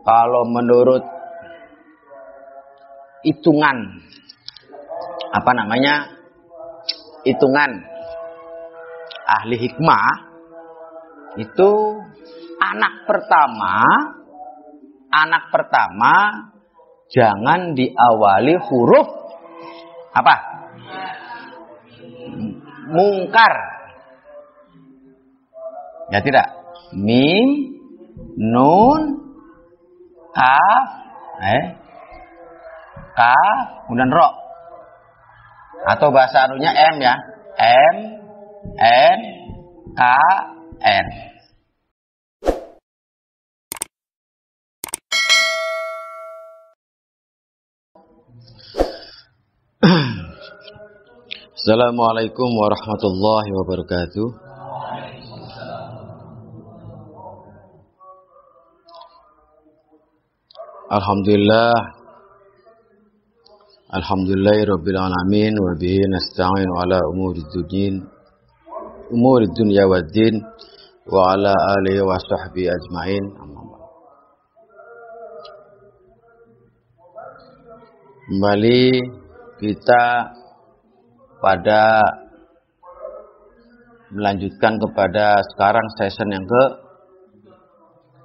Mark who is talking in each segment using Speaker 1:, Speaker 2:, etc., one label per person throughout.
Speaker 1: Kalau menurut hitungan hitungan ahli hikmah itu anak pertama jangan diawali huruf apa? Mungkar. Ya tidak? Mim, nun, kaf, kaf, kemudian ro. Atau bahasa anunya M ya. M, N, K, R. Assalamualaikum warahmatullahi wabarakatuh. Alhamdulillahirabbil alamin wa bihi nasta'in ala umuri dunya waddin wa ala alihi wa sahbihi ajmain. Kembali kita pada melanjutkan kepada sekarang session yang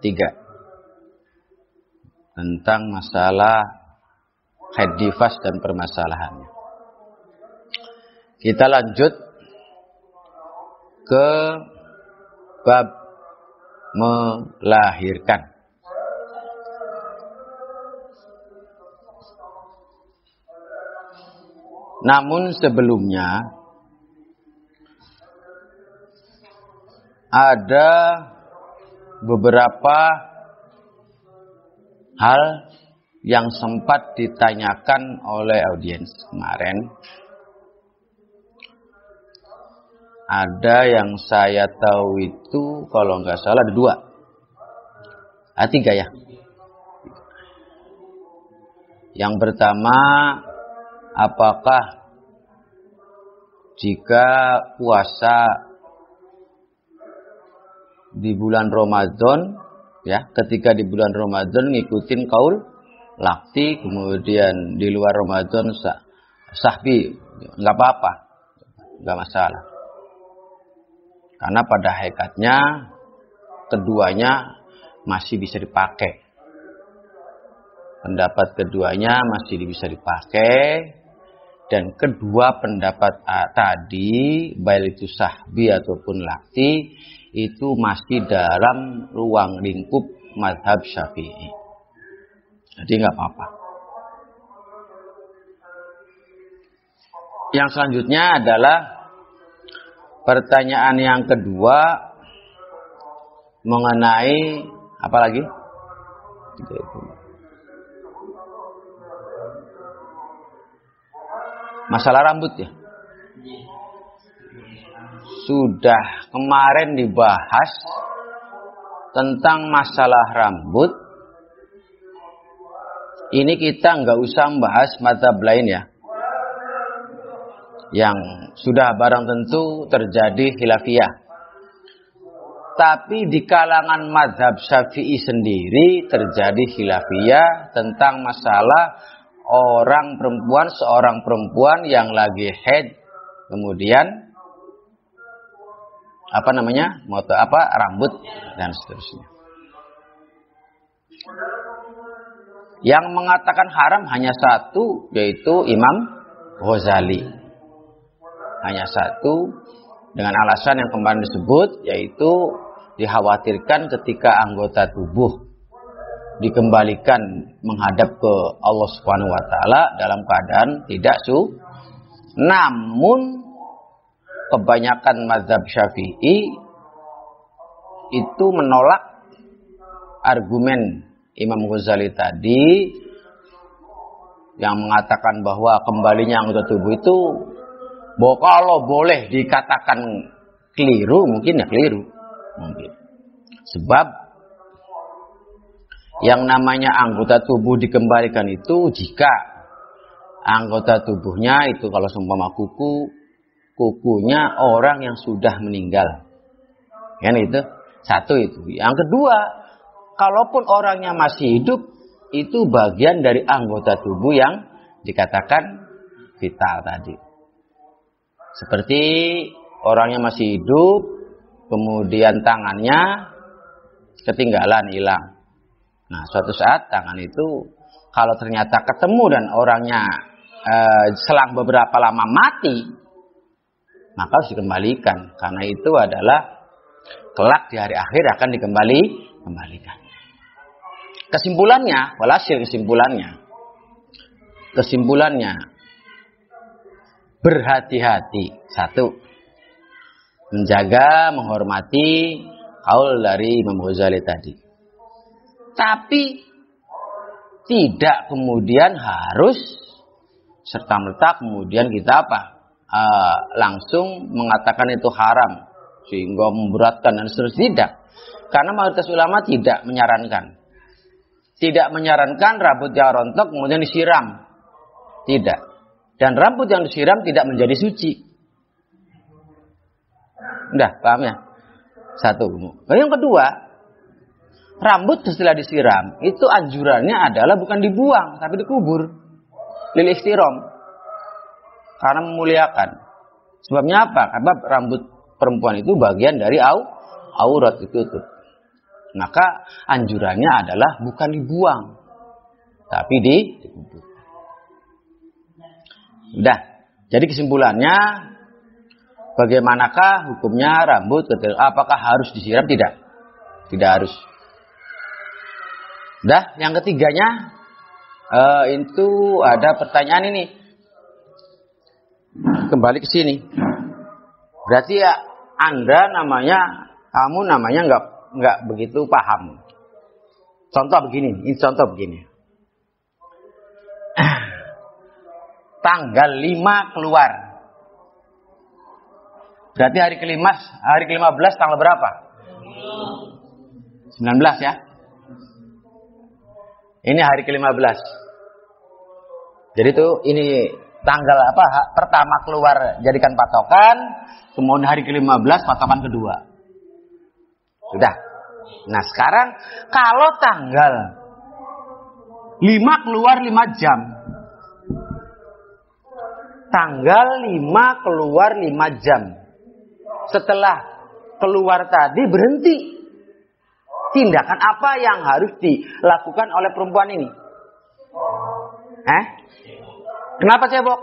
Speaker 1: ketiga tentang masalah haid nifas dan permasalahannya. Kita lanjut ke bab melahirkan. Namun sebelumnya ada beberapa hal yang sempat ditanyakan oleh audiens kemarin. Ada yang saya tahu itu kalau nggak salah ada 3 ya. Yang pertama, apakah jika puasa di bulan Ramadan ya, ketika di bulan Ramadan ngikutin kaul lakti, kemudian di luar Ramadan sahbi, nggak apa-apa, nggak masalah. Karena pada hakikatnya keduanya masih bisa dipakai. Pendapat keduanya masih bisa dipakai. Dan kedua pendapat tadi, baik itu sahbi ataupun lakti, itu masih dalam ruang lingkup mazhab Syafi'i. Jadi nggak apa-apa. Yang selanjutnya adalah pertanyaan yang kedua mengenai apa lagi? Masalah rambut ya. Sudah kemarin dibahas tentang masalah rambut. Ini kita nggak usah membahas mazhab lain ya. Yang sudah barang tentu terjadi khilafiyah. Tapi di kalangan mazhab Syafi'i sendiri terjadi khilafiyah tentang masalah seorang perempuan yang lagi haid, kemudian rambut dan seterusnya. Yang mengatakan haram hanya satu, yaitu Imam Ghazali. Hanya satu, dengan alasan yang kemarin disebut, yaitu dikhawatirkan ketika anggota tubuh dikembalikan menghadap ke Allah Subhanahu wa taala dalam keadaan tidak Namun kebanyakan mazhab Syafi'i itu menolak argumen Imam Ghazali tadi yang mengatakan bahwa kembalinya anggota tubuh itu kalau boleh dikatakan keliru, mungkin ya keliru. Mungkin. Sebab yang namanya anggota tubuh dikembalikan itu jika anggota tubuhnya itu kalau seumpama kukunya orang yang sudah meninggal. Kan itu. Satu itu. Yang kedua, kalaupun orangnya masih hidup, itu bagian dari anggota tubuh yang dikatakan vital tadi. Seperti orangnya masih hidup, kemudian tangannya ketinggalan, hilang. Nah, suatu saat tangan itu kalau ternyata ketemu dan orangnya selang beberapa lama mati, maka harus dikembalikan. Karena itu adalah kelak di hari akhir akan dikembalikan. Kesimpulannya, walhasil kesimpulannya, berhati-hati. Satu, menjaga, menghormati qaul dari Imam Ghazali tadi. Tapi tidak kemudian harus serta-merta kemudian kita langsung mengatakan itu haram sehingga memberatkan dan seterusnya. Tidak. Karena mayoritas ulama tidak menyarankan. Tidak menyarankan rambut yang rontok kemudian disiram. Tidak. Dan rambut yang disiram tidak menjadi suci. Udah, paham ya? Satu. Yang kedua, rambut setelah disiram itu anjurannya adalah bukan dibuang tapi dikubur. Lil ihtiram. Karena memuliakan. Sebabnya apa? Karena rambut perempuan itu bagian dari aurat itu tuh. Maka anjurannya adalah bukan dibuang tapi dikubur. Udah. Jadi kesimpulannya, bagaimanakah hukumnya rambut? Apakah harus disiram? Tidak. Tidak harus. Udah. Yang ketiganya, itu ada pertanyaan ini. Kembali ke sini. Berarti ya kamu namanya nggak begitu paham. Contoh begini. Tanggal 5 keluar. Berarti hari ke-15 tanggal berapa? 19 ya. Ini hari ke-15. Jadi ini tanggal pertama keluar jadikan patokan, kemudian hari ke-15 patokan kedua. Sudah. Nah, sekarang kalau tanggal 5 keluar 5 jam. Tanggal 5 keluar 5 jam. Setelah keluar tadi berhenti. Tindakan apa yang harus dilakukan oleh perempuan ini? Kenapa cebok?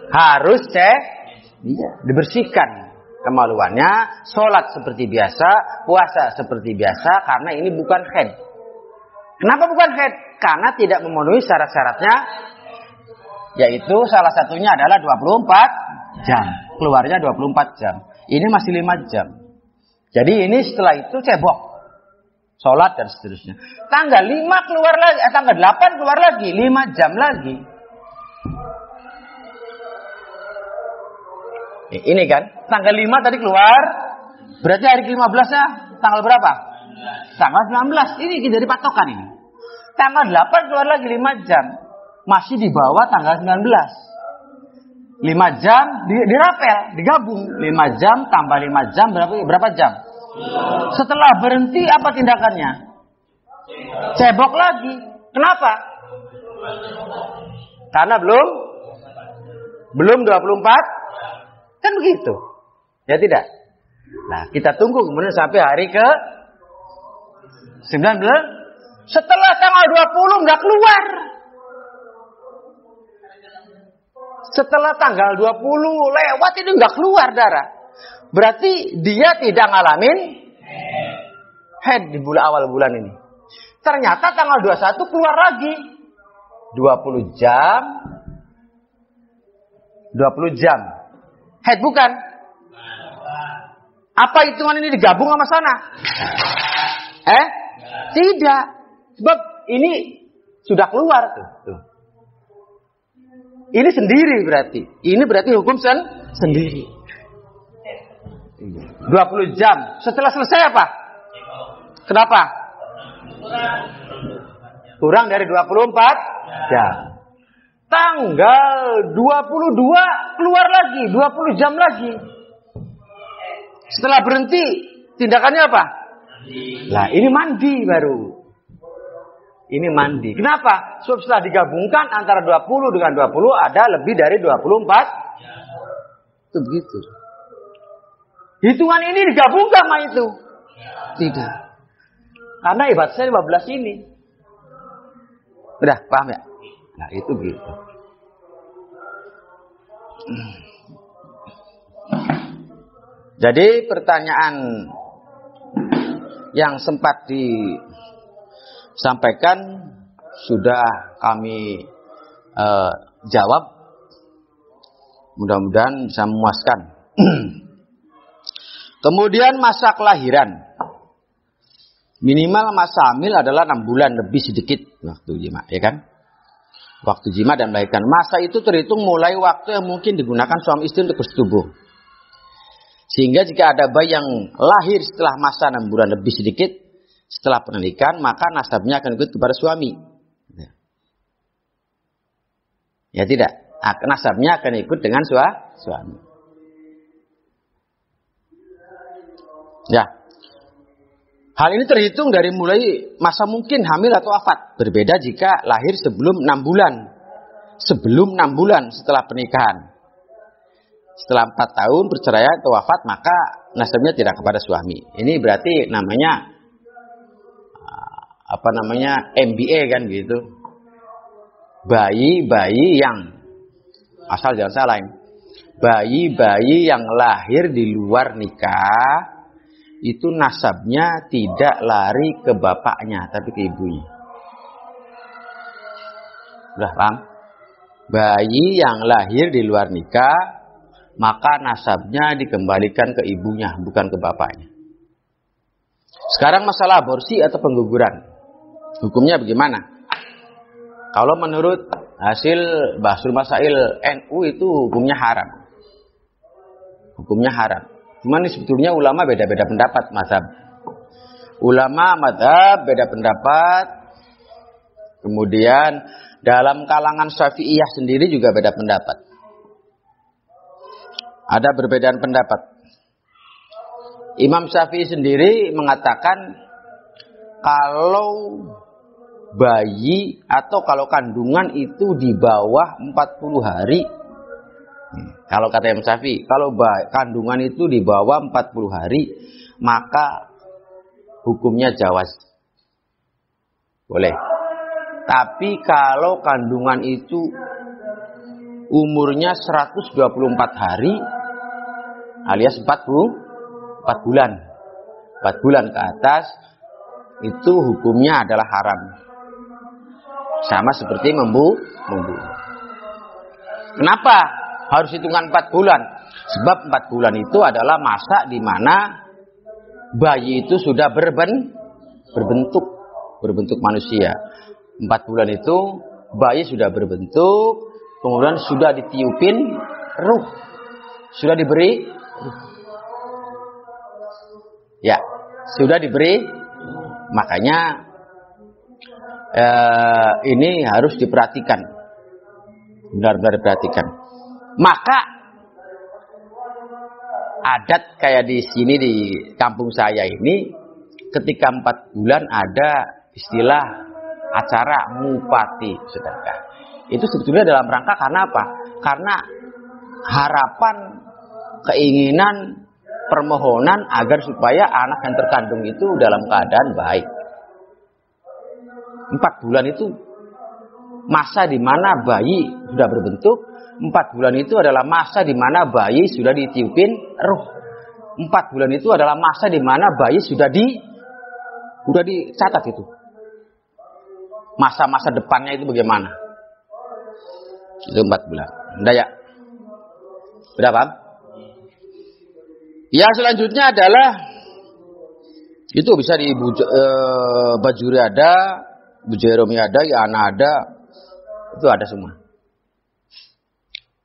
Speaker 1: Harus dibersihkan kemaluannya, sholat seperti biasa, puasa seperti biasa, karena ini bukan haid. Kenapa bukan haid? Karena tidak memenuhi syarat-syaratnya, yaitu salah satunya adalah 24 jam. Keluarnya 24 jam. Ini masih 5 jam. Jadi ini setelah itu cebok. Sholat dan seterusnya. Tanggal 5 keluar lagi, tanggal 8 keluar lagi, 5 jam lagi. Ini kan, tanggal 5 tadi keluar, berarti hari ke-15-nya tanggal berapa? Tanggal 19. Ini jadi patokan ini. Tanggal 8 keluar lagi 5 jam. Masih di bawah tanggal 19. 5 jam dirapel, digabung. 5 jam tambah 5 jam berapa jam? Setelah berhenti apa tindakannya? Cebok lagi. Kenapa? Karena belum 24. Kan begitu. Ya tidak? Nah, kita tunggu kemudian sampai hari ke 19. Setelah tanggal 20 nggak keluar. Setelah tanggal 20 lewat itu nggak keluar darah. Berarti dia tidak ngalamin haid di awal bulan ini. Ternyata tanggal 21 keluar lagi. 20 jam. 20 jam. Haid bukan? Apa hitungan ini digabung sama sana? Tidak. Sebab ini sudah keluar tuh. Ini sendiri berarti. Ini berarti hukum sendiri. 20 jam. Setelah selesai apa? Kenapa? Kurang dari 24 jam. Tanggal 22 keluar lagi. 20 jam lagi. Setelah berhenti, tindakannya apa? Lah ini mandi baru. Ini mandi. Kenapa? Sebab setelah digabungkan antara 20 dengan 20 ada lebih dari 24. Itu begitu. Hitungan ini digabungkan sama itu? Tidak. Karena ibaratnya 15 ini. Udah paham ya? Nah itu gitu. Jadi pertanyaan yang sempat disampaikan sudah kami jawab. Mudah-mudahan bisa memuaskan. Kemudian masa kelahiran. Minimal masa hamil adalah 6 bulan lebih sedikit waktu jima, ya kan? Waktu jima dan melahirkan. Masa itu terhitung mulai waktu yang mungkin digunakan suami istri untuk bersetubuh. Sehingga jika ada bayi yang lahir setelah masa 6 bulan lebih sedikit setelah pernikahan, maka nasabnya akan ikut kepada suami. Ya tidak? Nasabnya akan ikut dengan suami. Ya. Hal ini terhitung dari mulai masa mungkin hamil atau wafat. Berbeda jika lahir sebelum 6 bulan. Sebelum 6 bulan setelah pernikahan. Setelah 4 tahun perceraian atau wafat, maka nasabnya tidak kepada suami. Ini berarti namanya MBA kan gitu. Bayi-bayi yang asal jangan salah ini. Bayi-bayi yang lahir di luar nikah itu nasabnya tidak lari ke bapaknya tapi ke ibunya. Udah paham? Bayi yang lahir di luar nikah maka nasabnya dikembalikan ke ibunya bukan ke bapaknya. Sekarang masalah aborsi atau pengguguran. Hukumnya bagaimana? Kalau menurut hasil Bahsul Masail NU itu hukumnya haram. Hukumnya haram. Cuman ini sebetulnya ulama beda-beda pendapat mazhab. Ulama mazhab beda pendapat. Kemudian dalam kalangan Syafi'iyah sendiri juga beda pendapat. Ada perbedaan pendapat. Imam Syafi'i sendiri mengatakan kalau bayi atau kalau kandungan itu di bawah 40 hari. Kalau kata Imam Syafi'i, kalau kandungan itu di bawah 40 hari, maka hukumnya jawaz. Boleh. Tapi kalau kandungan itu umurnya 124 hari, alias 4 bulan. 4 bulan ke atas, itu hukumnya adalah haram. Sama seperti membunuh. Kenapa? Harus hitungan 4 bulan. Sebab 4 bulan itu adalah masa di mana bayi itu sudah berbentuk manusia. 4 bulan itu bayi sudah berbentuk, kemudian sudah ditiupin ruh. Sudah diberi ruh. Ya, sudah diberi. Makanya ini harus diperhatikan. Benar-benar diperhatikan. Maka adat kayak di sini di kampung saya ini ketika 4 bulan ada istilah acara mupati sedekah. Itu sebetulnya dalam rangka karena apa? Karena harapan, keinginan, permohonan agar supaya anak yang terkandung itu dalam keadaan baik. 4 bulan itu masa di mana bayi sudah berbentuk. 4 bulan itu adalah masa di mana bayi sudah ditiupin ruh. 4 bulan itu adalah masa di mana bayi sudah dicatat itu. Masa-masa depannya itu bagaimana? Itu 4 bulan. Udah ya? Udah paham? Yang selanjutnya adalah itu bisa di Bajuri ada, Bujeromi ada, Yana ada, itu ada semua.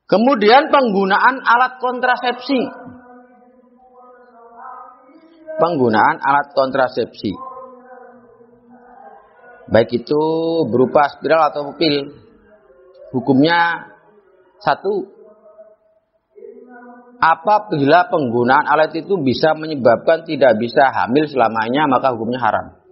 Speaker 1: Kemudian penggunaan alat kontrasepsi. Penggunaan alat kontrasepsi. Baik itu berupa spiral atau pil. Hukumnya 1. apabila penggunaan alat itu bisa menyebabkan tidak bisa hamil selamanya, maka hukumnya haram.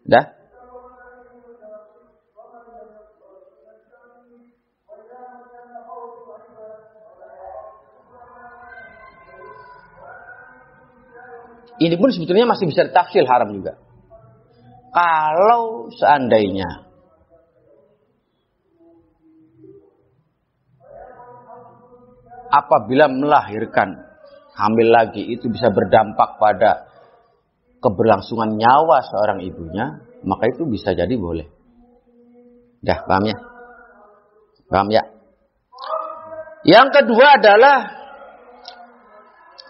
Speaker 1: Dah? Ini pun sebetulnya masih bisa ditafsir haram juga. Kalau seandainya apabila melahirkan hamil lagi itu bisa berdampak pada keberlangsungan nyawa seorang ibunya, maka itu bisa jadi boleh. Dah, paham ya? Paham ya? Yang kedua adalah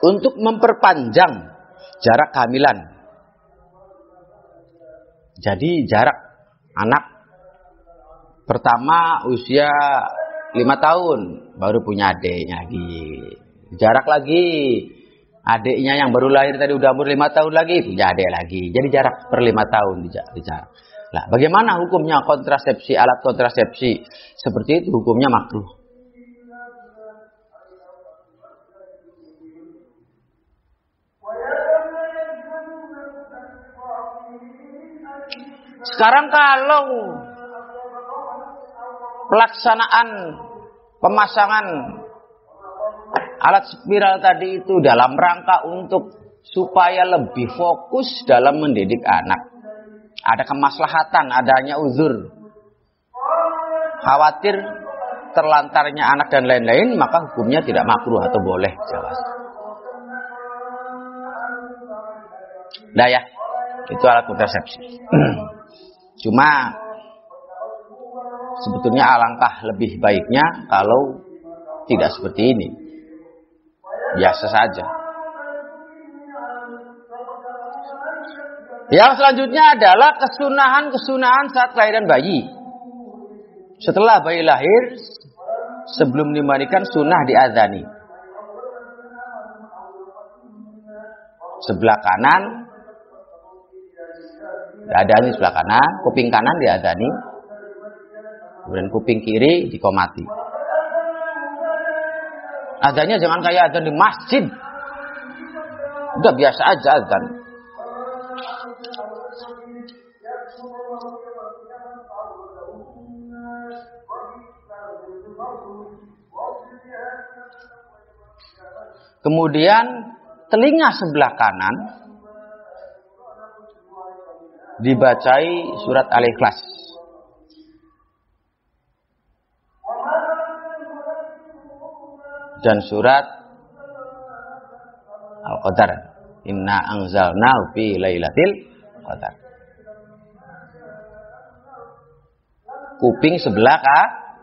Speaker 1: untuk memperpanjang jarak kehamilan. Jadi jarak anak pertama usia 5 tahun baru punya adiknya lagi. Jarak lagi adiknya yang baru lahir tadi udah umur 5 tahun lagi punya adik lagi. Jadi jarak per 5 tahun di jarak. Nah, bagaimana hukumnya kontrasepsi, alat kontrasepsi seperti itu? Hukumnya makruh. Sekarang kalau pelaksanaan pemasangan alat spiral tadi itu dalam rangka untuk supaya lebih fokus dalam mendidik anak, ada kemaslahatan, adanya uzur, khawatir terlantarnya anak dan lain-lain, maka hukumnya tidak makruh atau boleh, jelas. Nah ya, itu alat kontrasepsi. Cuma sebetulnya alangkah lebih baiknya kalau tidak seperti ini. Biasa saja. Yang selanjutnya adalah kesunahan saat kelahiran bayi. Setelah bayi lahir, sebelum dimandikan sunnah diadzani. Sebelah kanan diadzani, sebelah kanan, kuping kanan diadzani, kemudian kuping kiri diqomati. Adzannya jangan kayak adzan di masjid. Udah biasa aja adzan. Kemudian telinga sebelah kanan dibacai surat Al-Ikhlas. Dan surat Al-Qadar. Inna anzalnahu fi lailatul qadar. Kuping sebelah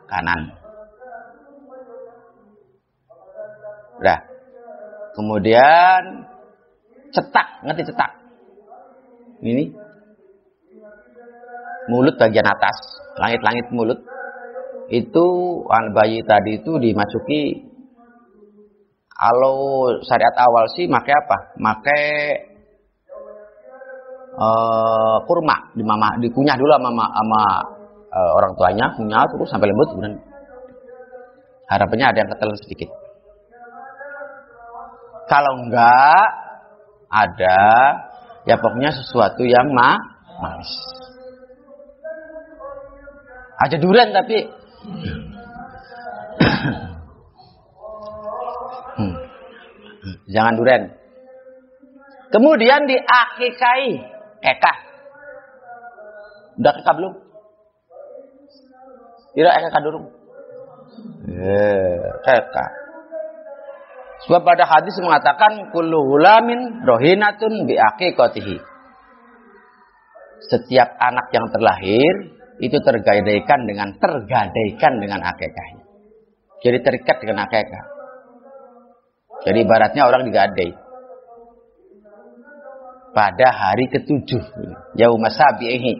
Speaker 1: kanan. Udah. Kemudian cetak, ngerti cetak? Ini mulut bagian atas, langit-langit mulut. Itu bayi tadi itu dimasuki. Kalau syariat awal sih pakai apa? Pakai kurma, dikunyah dulu sama orang tuanya, kunyah terus sampai lembut, kemudian harapannya ada yang ketelan sedikit. Kalau enggak ada, ya pokoknya sesuatu yang manis. Aja durian tapi jangan durian. Kemudian diakikai kekah. Udah kekah belum? Tidak kekah dulu. Kekah. Sebab pada hadis mengatakan kullu hulamin rohinatun bi aqiqatihi. Setiap anak yang terlahir itu tergadaikan dengan akikahnya. Jadi terikat dengan akikah. Jadi ibaratnya orang digadai pada hari ke-7, yauma sabihi,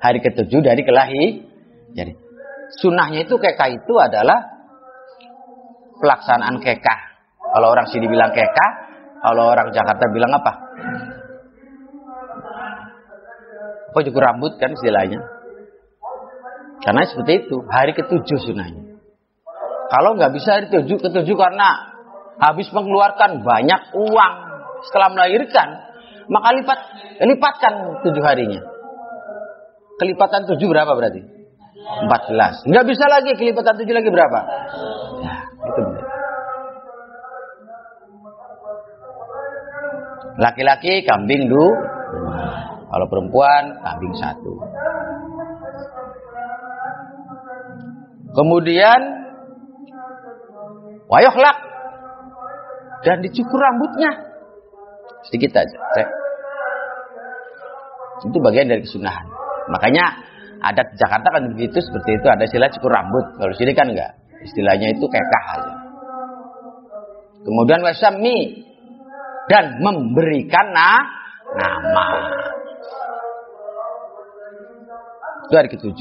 Speaker 1: hari ke-7 dari kelahiran. Jadi sunnahnya itu kekah itu adalah pelaksanaan kekah. Kalau orang sini bilang kekah, kalau orang Jakarta bilang apa? Apa cukur rambut kan istilahnya. Karena seperti itu, hari ke-7 sunahnya. Kalau nggak bisa hari ke-7 karena habis mengeluarkan banyak uang setelah melahirkan, maka lipatkan 7 harinya. Kelipatan 7 berapa berarti? 14. Nggak bisa lagi kelipatan 7 lagi berapa? Nah, itu benar. Laki-laki kambing 2. Kalau perempuan kambing 1. Kemudian wayuhlak dan dicukur rambutnya sedikit aja. Itu bagian dari kesunahan. Makanya adat Jakarta kan begitu, seperti itu, ada istilah cukur rambut. Kalau sini kan enggak. Istilahnya itu kekah aja. Kemudian wasami dan memberikan nama. Itu hari ke-7.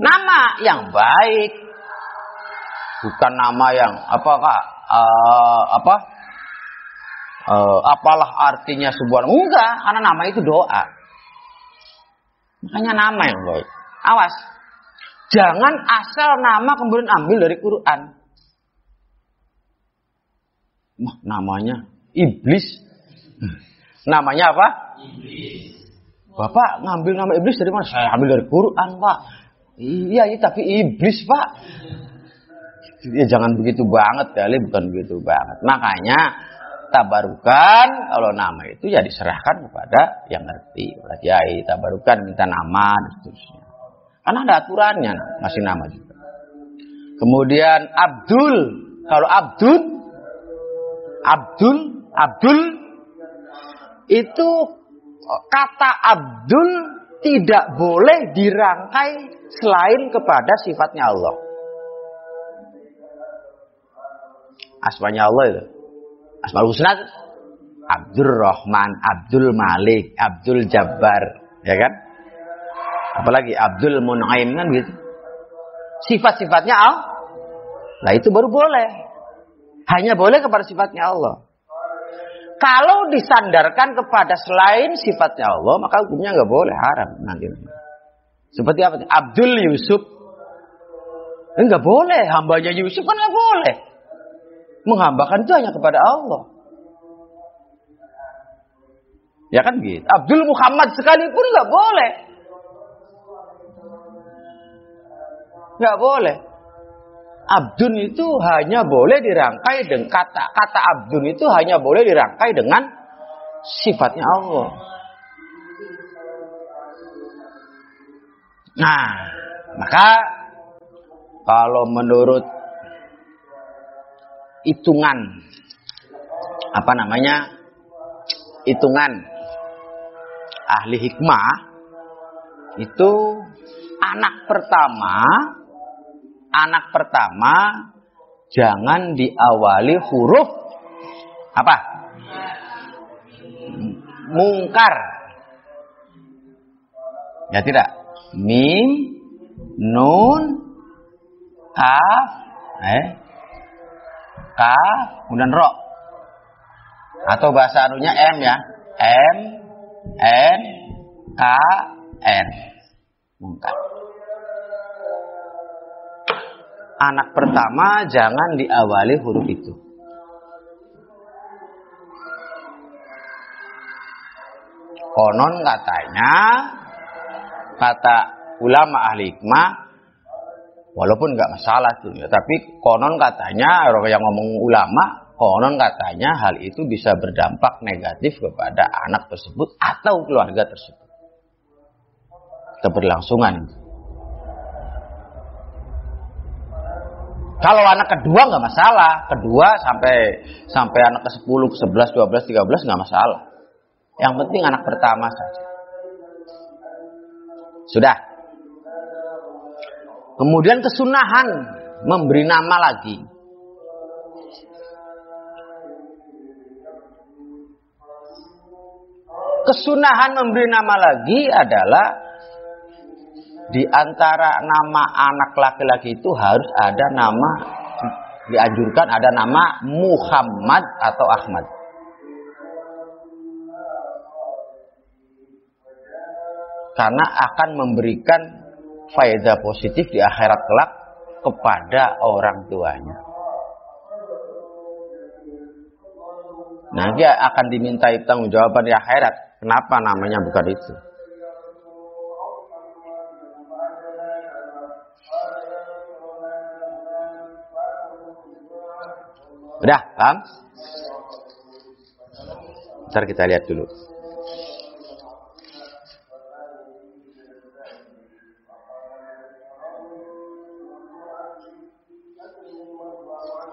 Speaker 1: Nama yang baik, bukan nama yang apalah artinya sebuah, enggak, karena nama itu doa. Makanya nama yang baik. Awas, jangan asal nama kemudian ambil dari Quran. Namanya iblis. Namanya apa? Iblis. Bapak ngambil nama iblis dari mana? Saya ambil dari Quran, Pak. Iya, tapi iblis, Pak. Ya jangan begitu banget kali, bukan begitu banget. Makanya tabarukan kalau nama itu ya diserahkan kepada yang ngerti, kepada kiai. Tabarukan minta nama dan seterusnya. Karena ada aturannya, masih nama juga. Kemudian Abdul, kalau Abdul itu kata Abdul tidak boleh dirangkai selain kepada sifatnya Allah. Asmanya Allah itu. Asmaul Husna itu. Abdul Rahman, Abdul Malik, Abdul Jabbar, ya kan? Apalagi Abdul Mun'aim kan gitu. Sifat-sifatnya Allah. Nah itu baru boleh. Hanya boleh kepada sifatnya Allah. Kalau disandarkan kepada selain sifatnya Allah, maka hukumnya nggak boleh, haram nanti. Seperti apa? Abdul Yusuf. Nggak boleh, hambanya Yusuf kan nggak boleh. Menghambakan itu hanya kepada Allah. Ya kan gitu. Abdul Muhammad sekalipun nggak boleh. Nggak boleh. Abdun itu hanya boleh dirangkai dengan kata Abdun itu hanya boleh dirangkai dengan sifatnya Allah. Nah, maka kalau menurut hitungan hitungan ahli hikmah itu anak pertama jangan diawali huruf apa? Mungkar. Ya tidak? Mim, nun, kaf, kemudian ro. Atau bahasa anunya M ya. M, N, K, N. Mungkar. Anak pertama jangan diawali huruf itu. Konon katanya, kata ulama ahli hikmah, walaupun nggak masalah tuh ya, tapi konon katanya, orang yang ngomong ulama, konon katanya hal itu bisa berdampak negatif kepada anak tersebut atau keluarga tersebut. Keberlangsungan. Kalau anak kedua nggak masalah, kedua sampai anak ke-10, ke-11, 12, 13 nggak masalah. Yang penting anak pertama saja. Sudah. Kemudian kesunahan memberi nama lagi. Kesunahan memberi nama lagi adalah di antara nama anak laki-laki itu harus ada nama dianjurkan ada nama Muhammad atau Ahmad. Karena akan memberikan faedah positif di akhirat kelak kepada orang tuanya. Nah, dia akan dimintai pertanggungjawaban di akhirat. Kenapa namanya bukan itu? Udah, paham? Ntar kita lihat dulu.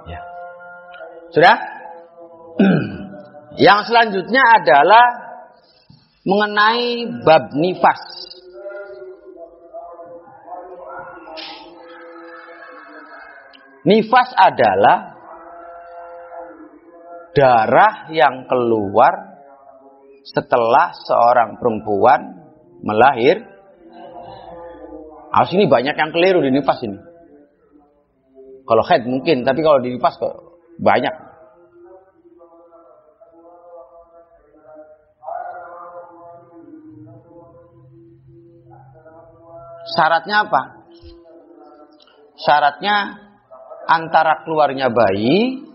Speaker 1: Ya. Sudah? Yang selanjutnya adalah mengenai bab nifas. Nifas adalah darah yang keluar setelah seorang perempuan melahir. Ini banyak yang keliru di nifas ini. Kalau haid mungkin, tapi kalau di nifas kok banyak. Syaratnya apa? Syaratnya antara keluarnya bayi,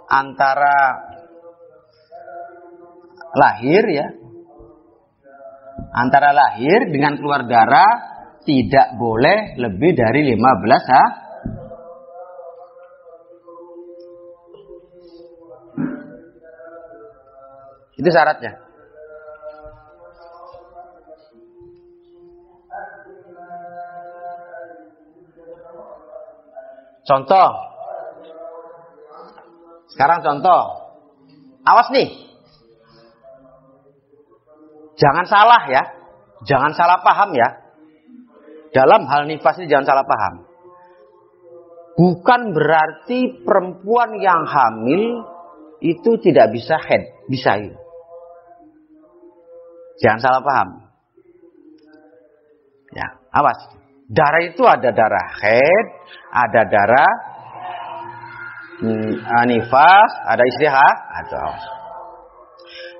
Speaker 1: antara lahir ya, antara lahir dengan keluar darah tidak boleh lebih dari 15 Itu syaratnya. Contoh. Sekarang contoh. Awas nih. Jangan salah ya. Jangan salah paham ya. Dalam hal nifas ini jangan salah paham. Bukan berarti perempuan yang hamil itu tidak bisa haid. Bisa gitu. Jangan salah paham. Ya, awas. Darah itu ada darah haid, ada darah nifas, ada istihad.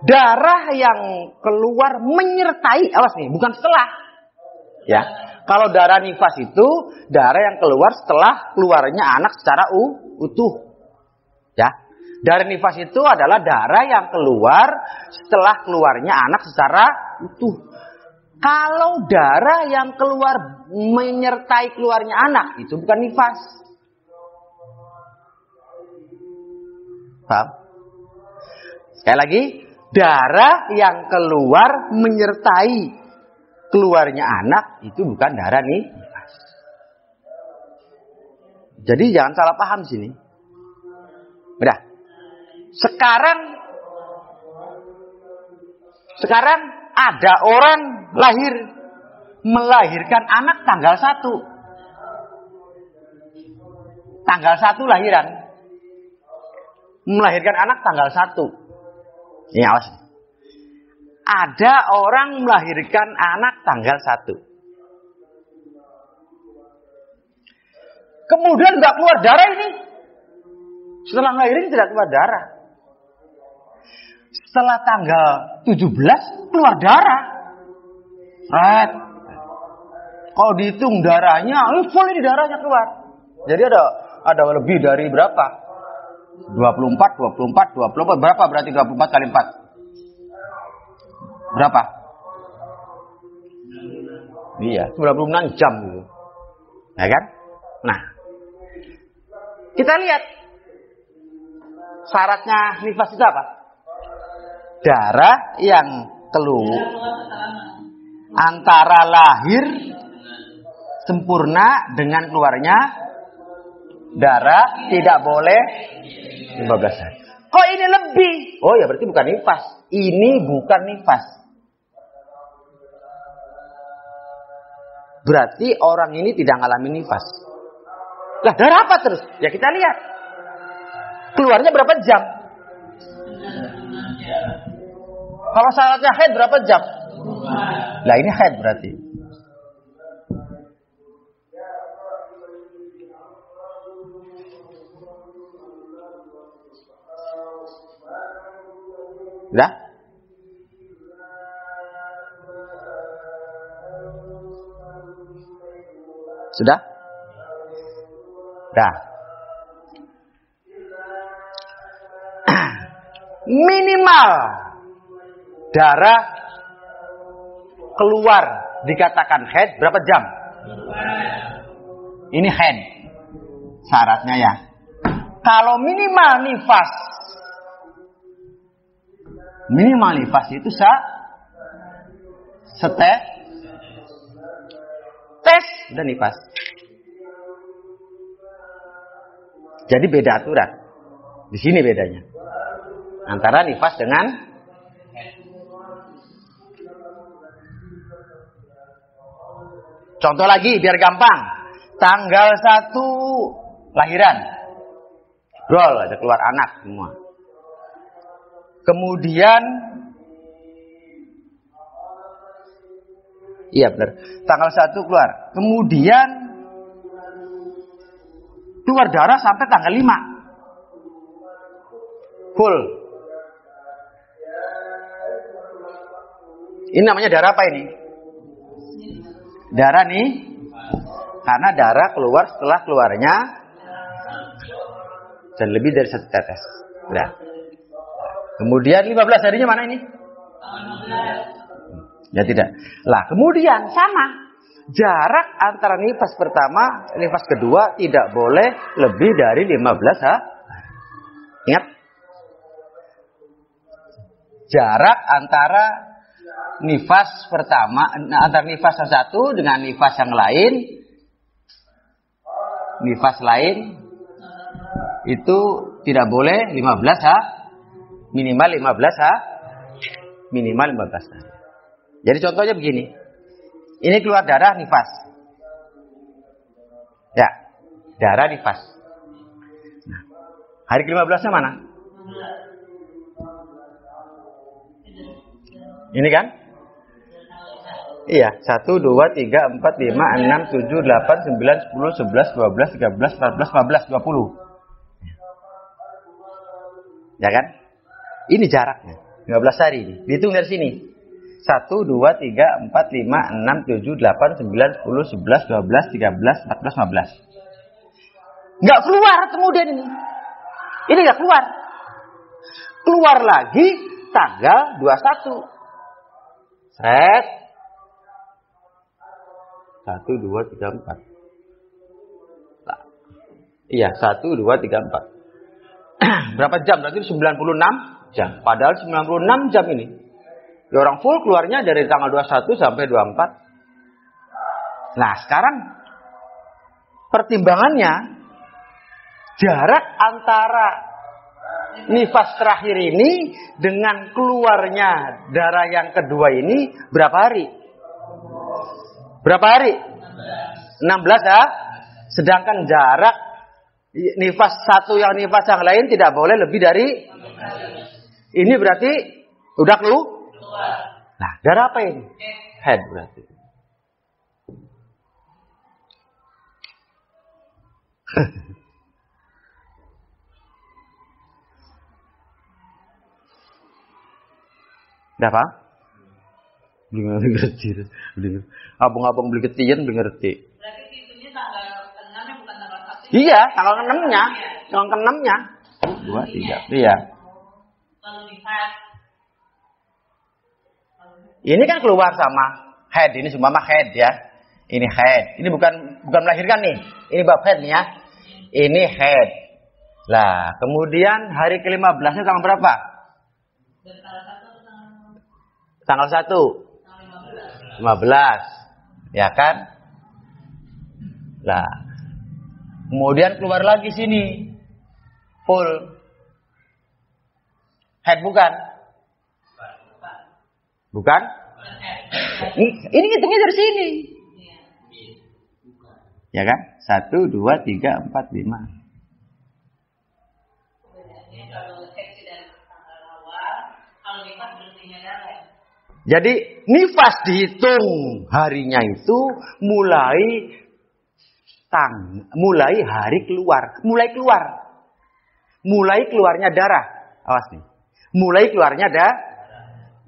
Speaker 1: Darah yang keluar menyertai, awas nih, bukan setelah. Ya, kalau darah nifas itu darah yang keluar setelah keluarnya anak secara utuh. Ya, darah nifas itu adalah darah yang keluar setelah keluarnya anak secara utuh. Kalau darah yang keluar menyertai keluarnya anak itu bukan nifas. Paham? Sekali lagi, darah yang keluar menyertai keluarnya anak itu bukan darah nifas. Jadi jangan salah paham di sini. Udah. Sekarang ada orang melahirkan anak tanggal 1. Tanggal 1 lahiran. Melahirkan anak tanggal 1. Ini awas. Ada orang melahirkan anak tanggal 1. Kemudian nggak keluar darah ini. Setelah lahirin tidak keluar darah. Setelah tanggal 17 keluar darah. Right. Kalau dihitung darahnya, full ini darahnya keluar. Jadi ada lebih dari berapa? 24. Berapa berarti 24 kali 4? Berapa? Iya, 96 jam gitu. Ya kan? Nah, kita lihat syaratnya nifas itu apa? Darah yang keluar antara lahir sempurna dengan keluarnya darah tidak boleh 15 hari. Kok ini lebih? Oh ya berarti bukan nifas. Ini bukan nifas. Berarti orang ini tidak ngalamin nifas. Lah darah apa terus? Ya kita lihat. Keluarnya berapa jam? Kalau syaratnya haid berapa jam? Lah ini haid berarti. Sudah? Sudah? Dah. Minimal darah keluar dikatakan haid berapa jam? Ini haid syaratnya ya. Kalau minimal nifas itu tes dan nifas. Jadi beda aturan. Di sini bedanya antara nifas dengan contoh lagi biar gampang. Tanggal 1 lahiran. Brol, ada keluar anak semua. Kemudian iya benar. Tanggal 1 keluar. Kemudian keluar darah sampai tanggal 5. Full. Ini namanya darah apa ini? Darah nih. Karena darah keluar setelah keluarnya dan lebih dari 1 tetes. Udah. Kemudian 15 harinya mana ini? Ya tidak. Lah, kemudian sama. Jarak antara nifas pertama, nifas kedua tidak boleh lebih dari 15 hari. Ingat? Jarak antara nifas pertama, antara nifas yang satu dengan nifas yang lain, nifas lain itu tidak boleh 15 hari. Minimal 15 hari. Minimal 15 hari. Jadi contohnya begini. Ini keluar darah nifas. Ya, darah nifas. Nah, hari ke-15-nya mana? Ini kan? Iya, 1, 2, 3, 4, 5, 6, 7, 8, 9, 10, 11, 12, 13, 14, 15, 20. Ya kan? Ini jaraknya. 15 hari ini. Dihitung dari sini. 1, 2, 3, 4, 5, 6, 7, 8, 9, 10, 11, 12, 13, 14, 15. Nggak keluar kemudian ini. Ini nggak keluar. Keluar lagi tanggal 21. Set. 1, 2, 3, 4. Nah. Iya, 1, 2, 3, 4. Berapa jam? Berarti 96 jam. Padahal 96 jam ini. Ya orang full keluarnya dari tanggal 21 sampai 24. Nah, sekarang pertimbangannya jarak antara nifas terakhir ini dengan keluarnya darah yang kedua ini berapa hari? Berapa hari? 16 ya. Sedangkan jarak nifas satu yang nifas yang lain tidak boleh lebih dari ini berarti udah keluar. Nah, darah apa ini? Head berarti. Udah apa? Belum ngerti. Abang-abang beli ketian belum ngerti.
Speaker 2: Berarti hitungnya tanggal 6-nya bukan tanggal 1.
Speaker 1: Iya, tanggal 6-nya. Tanggal 6-nya. 2, 3. Iya.
Speaker 2: Kalau nifas.
Speaker 1: Ini kan keluar sama head. Ini semua mah head ya. Ini head. Ini bukan melahirkan nih. Ini bab head nih ya. Ini head. Lah, kemudian hari ke-15-nya tanggal berapa?
Speaker 2: Dari tanggal 1
Speaker 1: Tanggal 1.
Speaker 2: tanggal
Speaker 1: 15. Ya kan? Lah. Kemudian keluar lagi sini. Full. Head bukan? Bukan? Ini hitungnya dari sini. Ya kan? 1, 2, 3, 4, 5. Jadi nifas dihitung harinya itu mulai hari keluar. Mulai keluarnya darah. Awas nih. Mulai keluarnya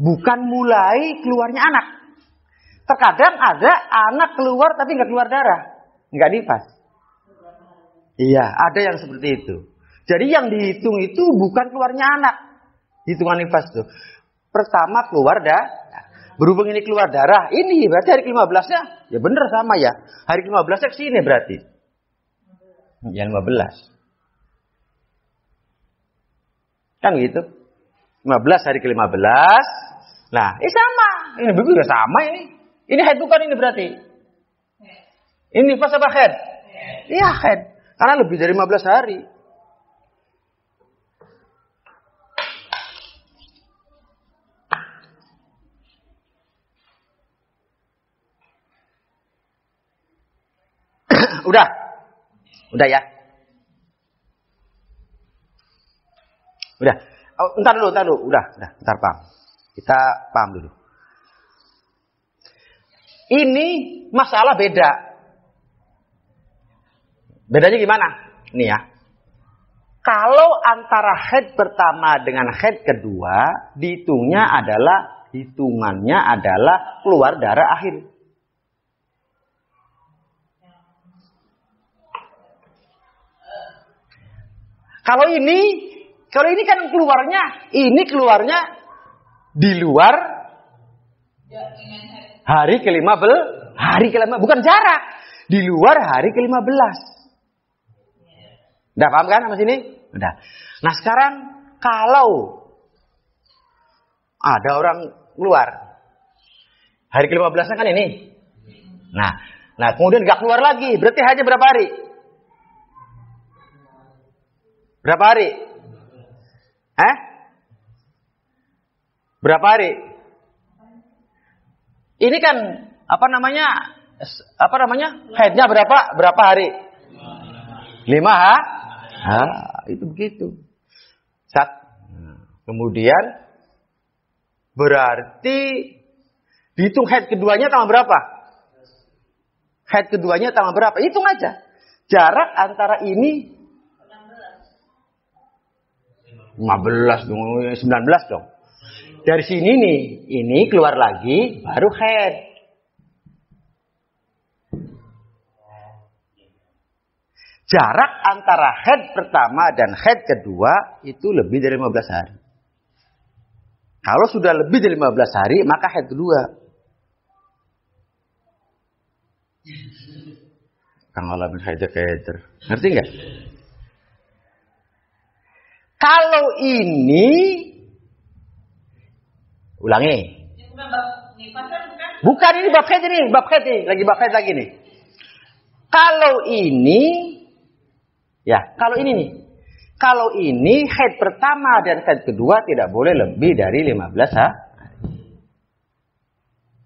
Speaker 1: bukan mulai keluarnya anak. Terkadang ada anak keluar tapi nggak keluar darah, nggak nifas. Iya, ada yang seperti itu. Jadi yang dihitung itu bukan keluarnya anak, hitungan nifas itu. Pertama keluar berhubung ini keluar darah, ini berarti hari ke-15-nya, ya bener sama ya. Hari ke-15-nya kesini berarti. Ya 15. Kan gitu. 15 hari ke-15. Nah, sama. Ini juga sama ini. Ini haid bukan ini berarti. Ini nifas apa haid? Iya haid. Karena lebih dari 15 hari. Udah ya. Udah. Oh, entar dulu. Udah, entar paham. Kita paham dulu. Ini masalah beda. Bedanya gimana? Ini ya. Kalau antara haid pertama dengan haid kedua, hitungannya adalah keluar darah akhir. Kalau ini kan keluarnya di luar hari ke-15, bukan jarak, di luar hari ke-15. Udah paham kan sama sini? Udah. Nah sekarang kalau ada orang keluar hari ke-15-nya kan ini. Nah kemudian gak keluar lagi, berarti hanya berapa hari? Berapa hari? Berapa hari? Ini kan haidnya berapa hari? 5 itu begitu. Kemudian berarti dihitung haid keduanya tanggal berapa? Haid keduanya tanggal berapa? Hitung aja. Jarak antara ini 15 dong, 19 dong. Dari sini nih, ini keluar lagi, baru haid. Jarak antara haid pertama dan haid kedua itu lebih dari 15 hari. Kalau sudah lebih dari 15 hari, maka haid kedua. Kang alamin haid. Ngerti nggak? Kalau ini ulangi. Bukan ini bab haid ini, lagi bab haid lagi nih. Kalau ini haid pertama dan haid kedua tidak boleh lebih dari 15 hari.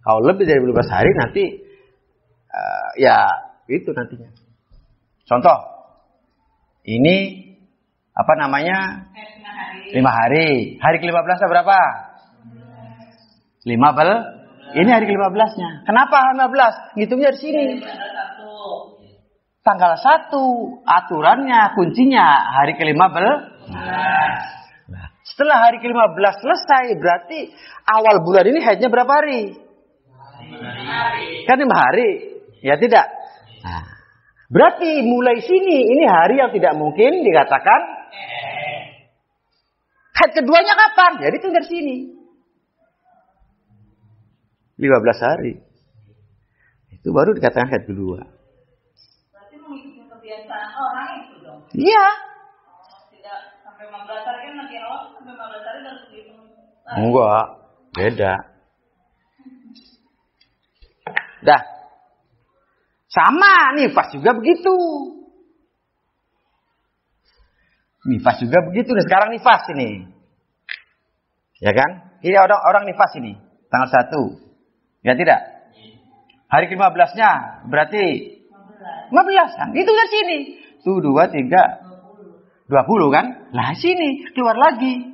Speaker 1: Kalau lebih dari 15 hari nanti itu nantinya. Contoh. Ini 5 hari. Hari ke-15 berapa? 15. Ini hari ke-15-nya. Kenapa 15? Ngitungnya di sini. Tanggal 1. Aturannya, kuncinya hari ke-15. Nah, setelah hari ke-15 selesai, berarti awal bulan ini haidnya berapa hari? 5 hari. Kan 5 hari. Ya tidak? Nah, berarti mulai sini, ini hari yang tidak mungkin dikatakan haid keduanya kapan? Jadi itu dari sini. 15 hari. Itu baru dikatakan haid kedua.
Speaker 2: Berarti mengikuti kebiasaan orang itu dong?
Speaker 1: Iya.
Speaker 2: Tidak sampai 15 hari kan nanti awal sampai 15 hari harus dihitung.
Speaker 1: Enggak, beda. Dah. Sama, nifas juga begitu. Nifas juga begitu. Nih, sekarang nifas ini. Ya kan? Ini orang nifas ini. Tanggal 1. Ya tidak? Hari ke-15-nya berarti 15 kan? Itu dari sini. Tuh 2, 3, 20 kan? Lah sini. Keluar lagi.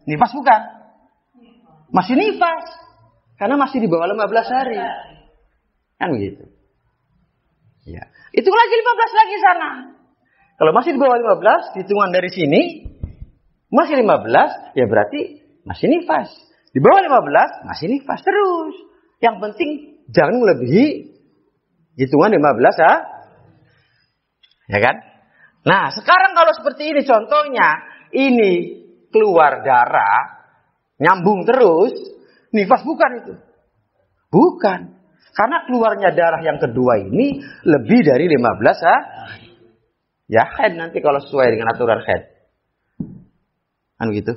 Speaker 1: Nifas bukan? Masih nifas. Karena masih di bawah 15 hari. Kan begitu. Ya. Itu lagi 15 lagi sana. Kalau masih di bawah 15, hitungan dari sini, Masih 15, ya berarti masih nifas. Di bawah 15, masih nifas terus. Yang penting jangan melebihi hitungan 15 ya. Ya kan? Nah, sekarang kalau seperti ini contohnya, ini keluar darah, nyambung terus, nifas bukan itu. Bukan. Karena keluarnya darah yang kedua ini lebih dari 15 hari. Ya haid nanti kalau sesuai dengan aturan haid. Kan begitu?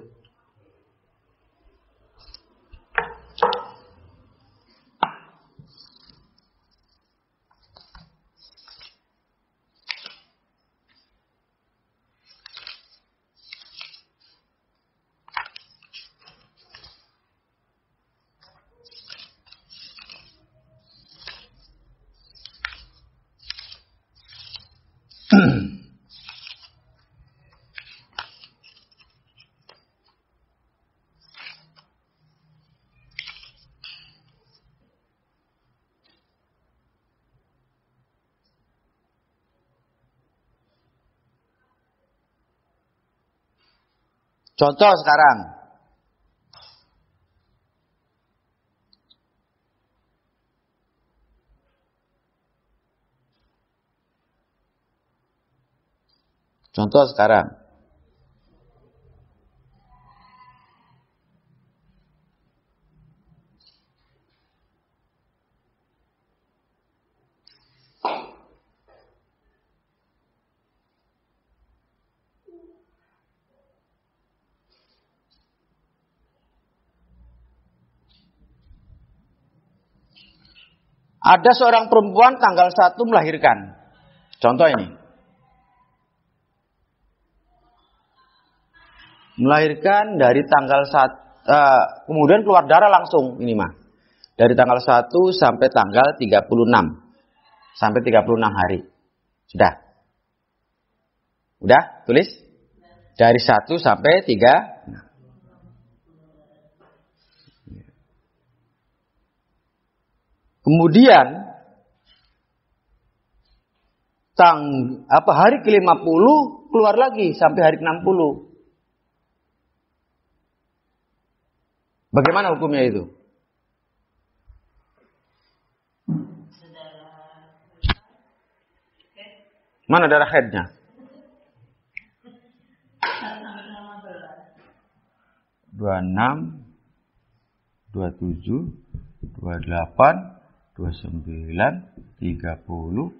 Speaker 1: Contoh sekarang. Contoh sekarang. Ada seorang perempuan tanggal 1 melahirkan. Contoh ini. Melahirkan dari tanggal 1, kemudian keluar darah langsung ini mah. Dari tanggal 1 sampai tanggal 36. Sampai 36 hari. Sudah? Udah? Tulis? Dari 1 sampai 3. Kemudian hari ke-50 keluar lagi sampai hari ke-60. Bagaimana hukumnya itu? Mana darah haidnya? 26, 27, 28, 29, 30,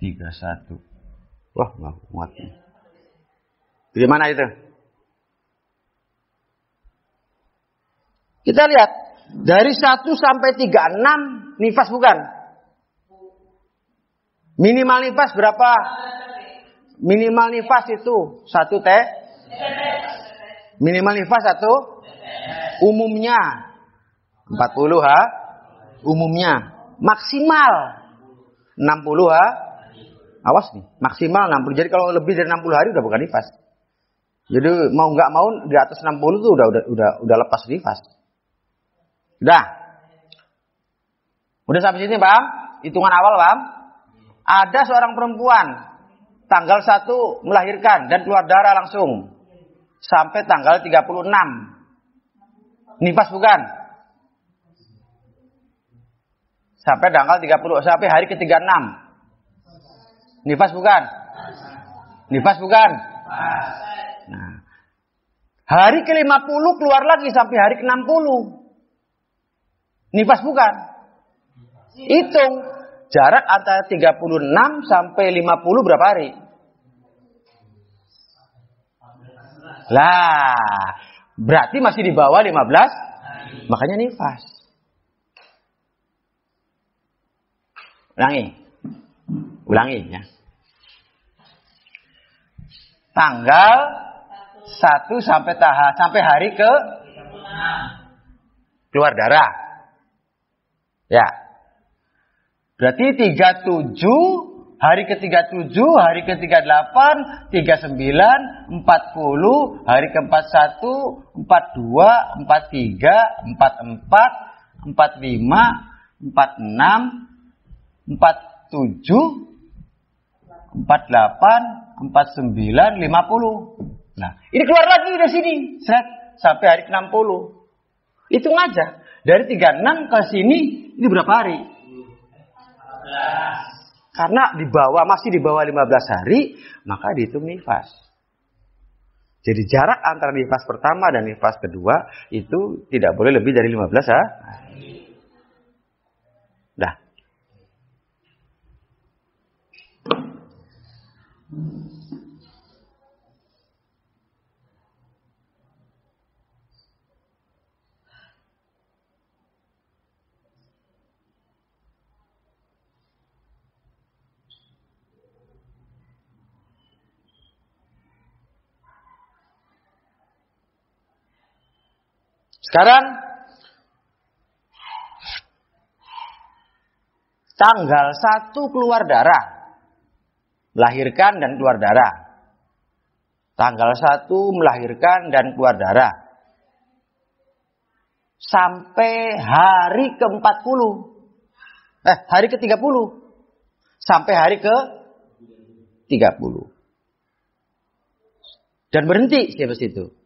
Speaker 1: 31. Wah, nggak muat. Gimana itu? Kita lihat. Dari 1 sampai 36, nifas bukan? Minimal nifas berapa? Minimal nifas itu 1 teh. Minimal nifas 1. Umumnya 40 ha. Umumnya. Maksimal 60 ha. Awas nih, maksimal 60. Jadi kalau lebih dari 60 hari udah bukan nifas. Jadi mau nggak mau di atas 60 tuh udah lepas nifas. Udah sampai sini, paham? Hitungan awal, paham? Ada seorang perempuan tanggal 1 melahirkan dan keluar darah langsung sampai tanggal 36. Nifas bukan? Sampai tanggal 30, sampai hari ke-36. Nifas bukan? Nifas bukan? Nah, hari ke-50 keluar lagi sampai hari ke-60. Nifas bukan? Hitung jarak antara 36 sampai 50 berapa hari? Lah, berarti masih di bawah 15, makanya nifas. Ulangi ya. Tanggal 1 sampai hari ke keluar darah. Ya. Berarti 37, hari ke-37, hari ke-38, 39, 40, hari ke-41, 42, 43, 44, 45, 46, 47, 48, 49, 50. Nah, ini keluar lagi dari sini. Sampai hari ke-60. Hitung aja. Dari 36 ke sini, ini berapa hari? 15. Karena masih di bawah 15 hari, maka dihitung nifas. Jadi jarak antara nifas pertama dan nifas kedua itu tidak boleh lebih dari 15 hari. Dah. Sekarang tanggal 1 keluar darah. Melahirkan dan keluar darah. Tanggal 1 melahirkan dan keluar darah. Sampai hari ke-40. Hari ke-30. Sampai hari ke-30. Dan berhenti sampai situ.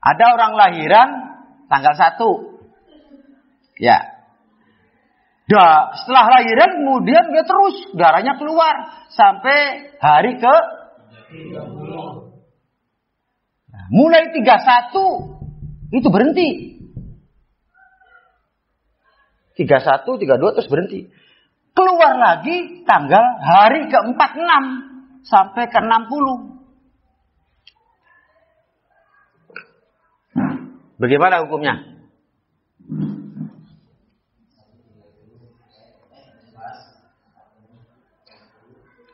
Speaker 1: Ada orang lahiran tanggal 1. Ya. Setelah lahiran kemudian dia terus darahnya keluar sampai hari ke 30. Nah, mulai 31 itu berhenti. 31, 32 terus berhenti. Keluar lagi tanggal hari ke-46 sampai ke-60. Bagaimana hukumnya?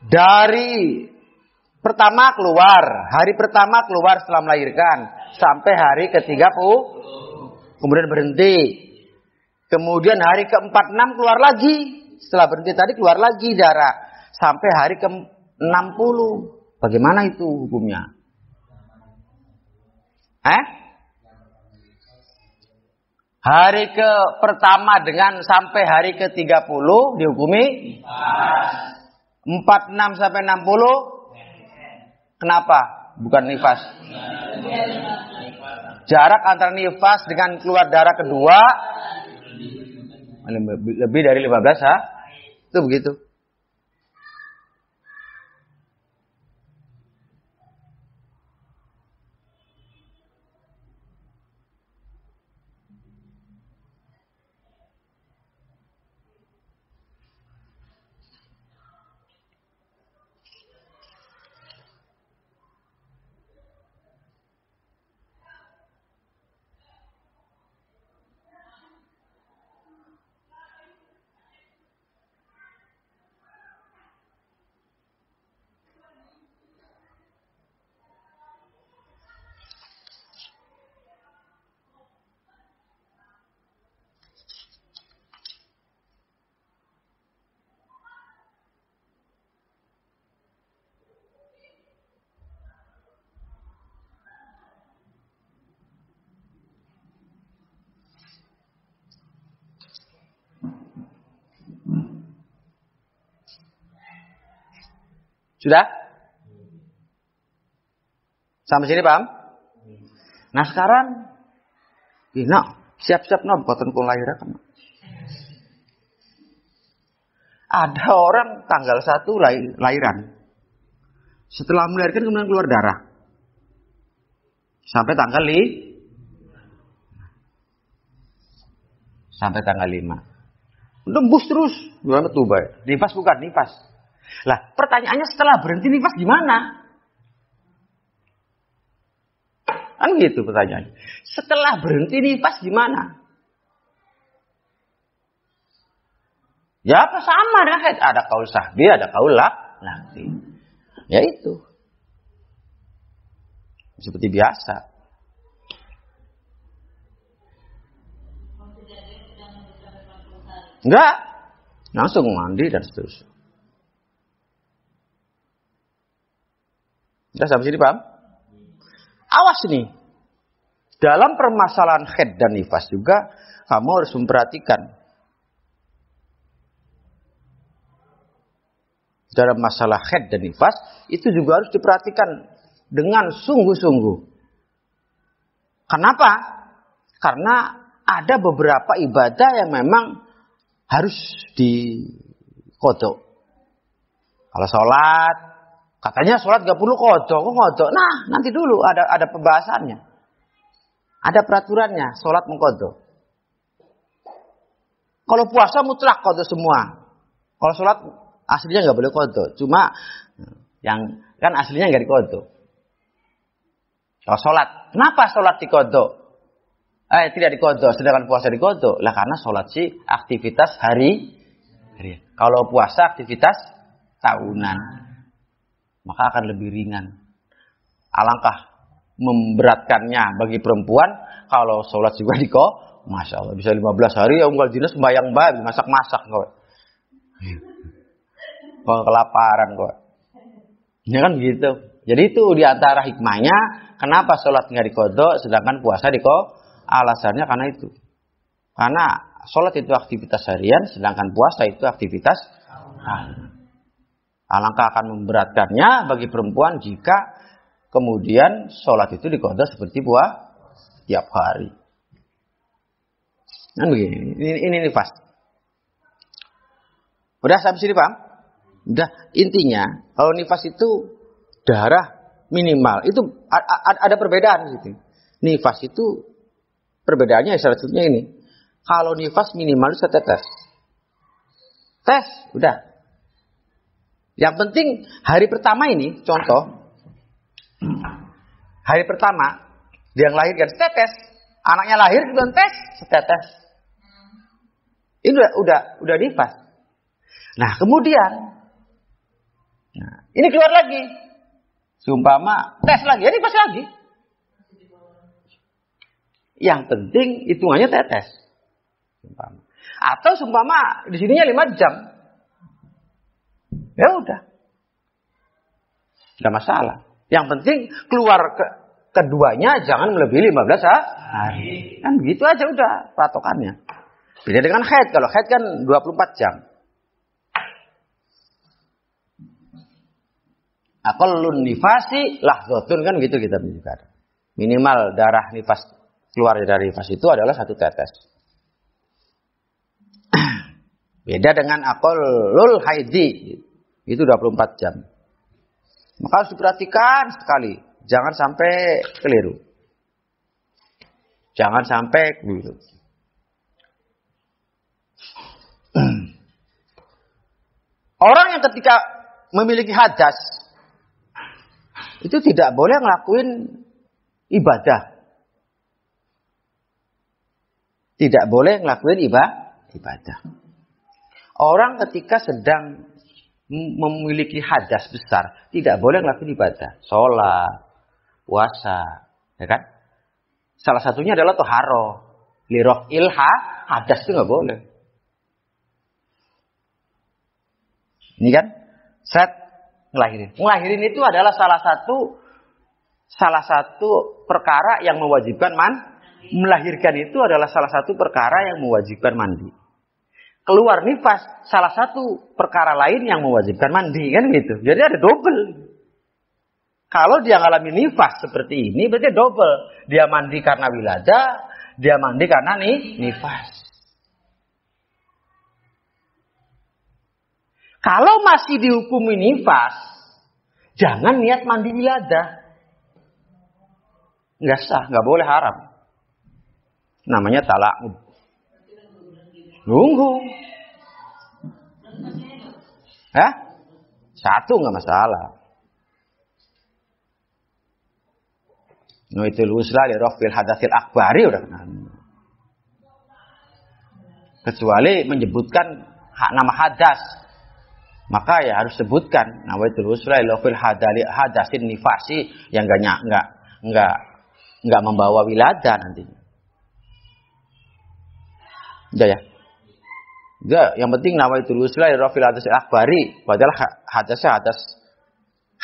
Speaker 1: Dari pertama keluar, hari pertama keluar setelah melahirkan sampai hari ke-30, kemudian berhenti. Kemudian hari ke-46 keluar lagi, setelah berhenti tadi keluar lagi darah sampai hari ke-60. Bagaimana itu hukumnya? Hari ke pertama dengan sampai hari ke-30 dihukumi 46 sampai 60. Kenapa? Bukan nifas. Jarak antara nifas dengan keluar darah kedua lebih dari 15 Itu begitu. Sudah? Sampai sini paham? Nah sekarang, siap-siap boten kelahiran. Ada orang tanggal 1 lahiran. Setelah melahirkan kemudian keluar darah. Sampai tanggal 5. Nembus terus. Gimana tuh, Bay? Nifas bukan, nifas. Lah, pertanyaannya setelah berhenti nifas gimana? Kan gitu pertanyaannya. Setelah berhenti nifas gimana? Ya apa sama dengan haid? Ada kaul sahbi, ada kaul laqti. Ya itu. Seperti biasa. Enggak. Langsung mandi dan seterusnya. Sudah sampai sini paham? Awas nih. Dalam permasalahan haid dan nifas juga kamu harus memperhatikan. dalam masalah haid dan nifas itu juga harus diperhatikan dengan sungguh-sungguh. Kenapa? Karena ada beberapa ibadah yang memang harus dikodok. Kalau sholat, katanya sholat gak perlu kodok, kok kodok? Nah, nanti dulu ada pembahasannya. Ada peraturannya, sholat mengkodok. Kalau puasa mutlak kodok semua. Kalau sholat aslinya gak boleh kodok. Cuma yang kan aslinya gak dikodok. Kalau sholat, kenapa sholat dikodok? Tidak dikodok, sedangkan puasa dikodok. Lah karena sholat sih aktivitas hari. Kalau puasa aktivitas tahunan. Maka akan lebih ringan. Alangkah memberatkannya bagi perempuan kalau sholat juga dikodok. Masya Allah, bisa 15 hari ya unggal dinas sembahyang-sembahyang, masak-masak kok. Kalau kelaparan kok. Ya kan begitu. Jadi itu diantara hikmahnya kenapa sholat nggak dikodok sedangkan puasa dikodok. Alasannya karena itu. Karena sholat itu aktivitas harian, sedangkan puasa itu aktivitas tahunan. Alangkah akan memberatkannya bagi perempuan jika kemudian sholat itu dikodok seperti puasa tiap hari. Kan begini, ini nifas. Udah sampai sini paham? Udah, intinya kalau nifas itu darah minimal. Itu ada perbedaan gitu. Nifas itu perbedaannya selanjutnya ini. Kalau nifas minimal itu setetes. Tes, udah. Yang penting hari pertama ini, contoh. Hari pertama, dia melahirkan setetes. Anaknya lahir juga tes, setetes. Ini udah nifas. Nah, kemudian. Nah, ini keluar lagi. Seumpama tes lagi, ya nifas lagi. Yang penting hitungannya tetes. Atau seumpama di sininya 5 jam. Ya udah. Enggak masalah. Yang penting keluar keduanya jangan melebihi 15 hari. Kan begitu aja udah patokannya. Beda dengan haid. Kalau haid kan 24 jam. Aqallun nifasi lahzatun kan gitu kita menunjukkan. Minimal darah nifas keluar dari nifas itu adalah 1 tetes. Beda dengan aqallul haidi. Itu 24 jam. Maka harus diperhatikan sekali. Jangan sampai keliru. Jangan sampai keliru. Orang yang ketika memiliki hadas itu tidak boleh ngelakuin ibadah. Tidak boleh ngelakuin ibadah. Orang ketika sedang memiliki hadas besar tidak boleh ngelakuin ibadah. Sholat, puasa, ya kan? Salah satunya adalah toharoh. Liroh ilha, hadas itu nggak boleh. Ini kan, set ngelahirin. Ngelahirin itu adalah salah satu perkara yang mewajibkan melahirkan itu adalah salah satu perkara yang mewajibkan mandi. Keluar nifas salah satu perkara lain yang mewajibkan mandi kan gitu. Jadi ada double. Kalau dia ngalami nifas seperti ini berarti double. Dia mandi karena wilada, dia mandi karena nifas. Kalau masih dihukumi nifas, jangan niat mandi wilada. Nggak sah, nggak boleh, haram. Namanya tala'ub. Nunggu. Hah? 1 nggak masalah. Nuitul usla li rafil hadatsil akbari udah kenal. Kecuali menyebutkan nama hadas, maka ya harus sebutkan nawaitul usla li rafil hadasin nifasi yang enggak membawa wilada nantinya. Udah ya. Enggak, yang penting nawaitul usla li rafil hadasil akbari, padahal hadasnya hadas